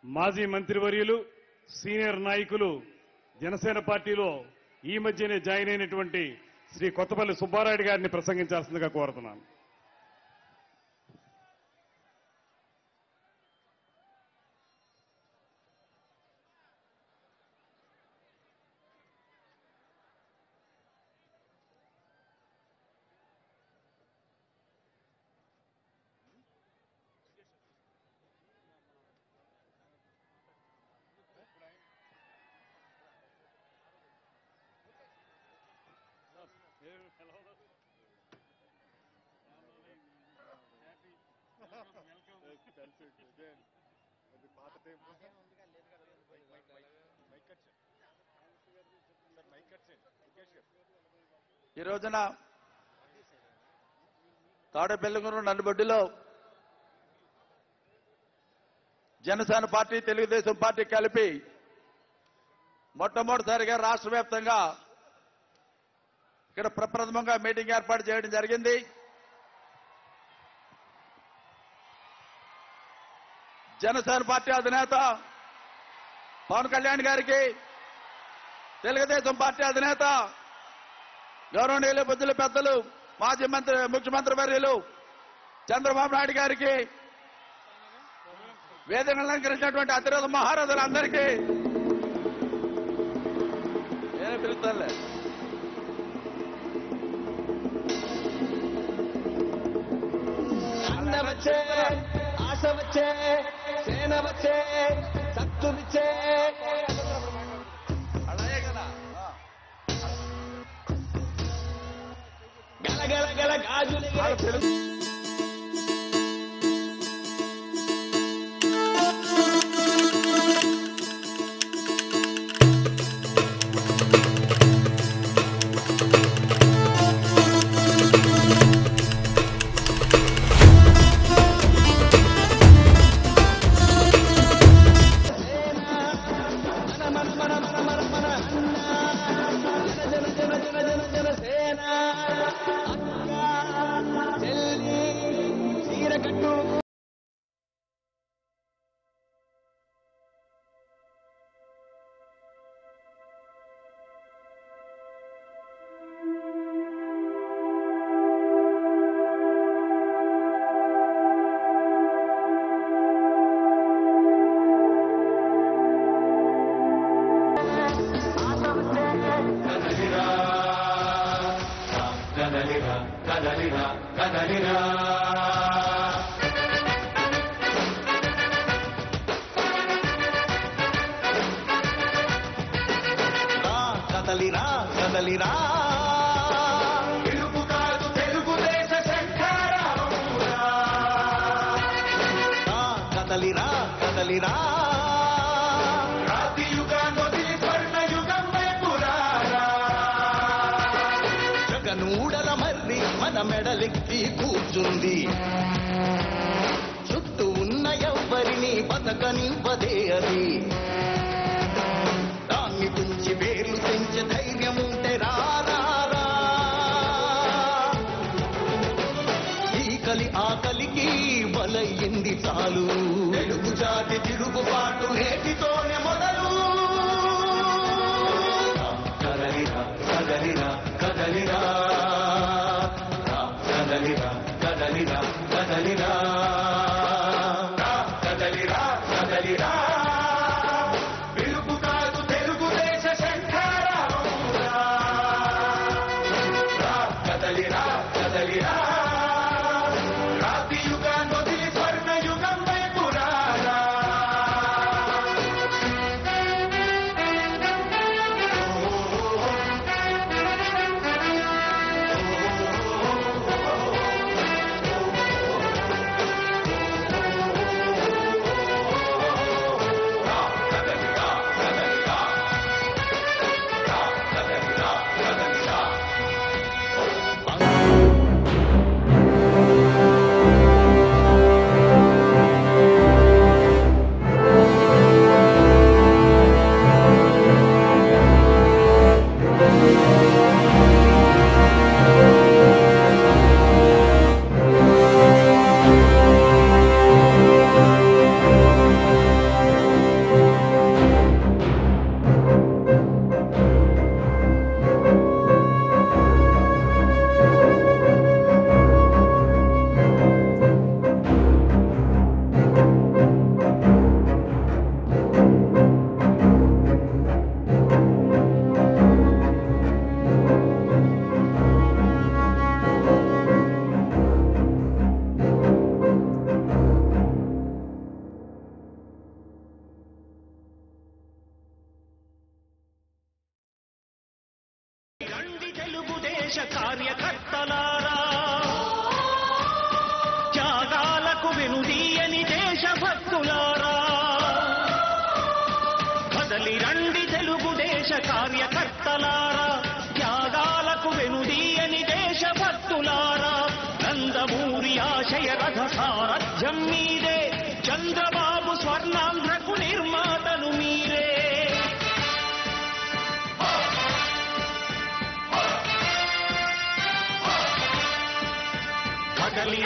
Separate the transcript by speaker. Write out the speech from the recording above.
Speaker 1: మాజీ మంత్రివర్యులు సీనియర్ నాయకులు జనసేన పార్టీలో ఈ మధ్యనే జాయిన్ అయినటువంటి శ్రీ కొత్తపల్లి సుబ్బారాయుడు గారిని ప్రసంగించాల్సిందిగా కోరుతున్నాను.
Speaker 2: ఈ రోజున తాడేపల్లిగూరు నల్లబొడ్డిలో జనసేన పార్టీ తెలుగుదేశం పార్టీ కలిపి మొట్టమొదటిసారిగా రాష్ట్ర వ్యాప్తంగా ఇక్కడ ప్రప్రథమంగా మీటింగ్ ఏర్పాటు చేయడం జరిగింది. జనసేన పార్టీ అధినేత పవన్ కళ్యాణ్ గారికి, తెలుగుదేశం పార్టీ అధినేత గౌరవనీయులు బుద్ధుల పెద్దలు మాజీ ముఖ్యమంత్రి వర్యులు చంద్రబాబు నాయుడు గారికి, వేదికను అలంకరించినటువంటి అతిరథ మహారథులందరికీ నేనే పిలుస్తానులే.
Speaker 3: అన్న వచ్చే, ఆశ వచ్చే, సేన వచ్చే, శక్తులిచ్చే,
Speaker 2: అలాగే కదా
Speaker 3: గలగల గల గాజులు కదలిరా కదలిరా తెలుగు కాదు తెలుగుదేశ శంఖారావురా కదలిరా కదలిరా రాతి యుగాన్ని స్వర్ణ యుగం వైపురారా జగనూడల మర్రి మన మెడలెక్కి కూర్చుంది చుట్టూ ఉన్న ఎవ్వరిని బతకనివ్వదే అది దాన్ని తుంచి వేర్లు తెంచే ధైర్యం ఉంటే రారా ఈ కలి ఆకలికి బలయ్యింది చాలు తెలుగు జాతి తిరుగుబాటు నేటితోనే మొదలు కదలిరా కదలిరా కదలిరా కదలిరా కదలిరా కదలిరా కదలిరా కదలిరా కదలిరా కదలిరా రాతి యుగాన్ని వదిలి స్వర్ణ యుగం వైపురారా
Speaker 4: దేశ కార్యకర్తలారా, త్యాగాలకు వెనుదీయని దేశభక్తులారా, నందమూరి ఆశయ రథ సారథ్యం మీదే, చంద్రబాబు స్వర్ణాంధ్రకు నిర్మాతలు మీరే. కదలి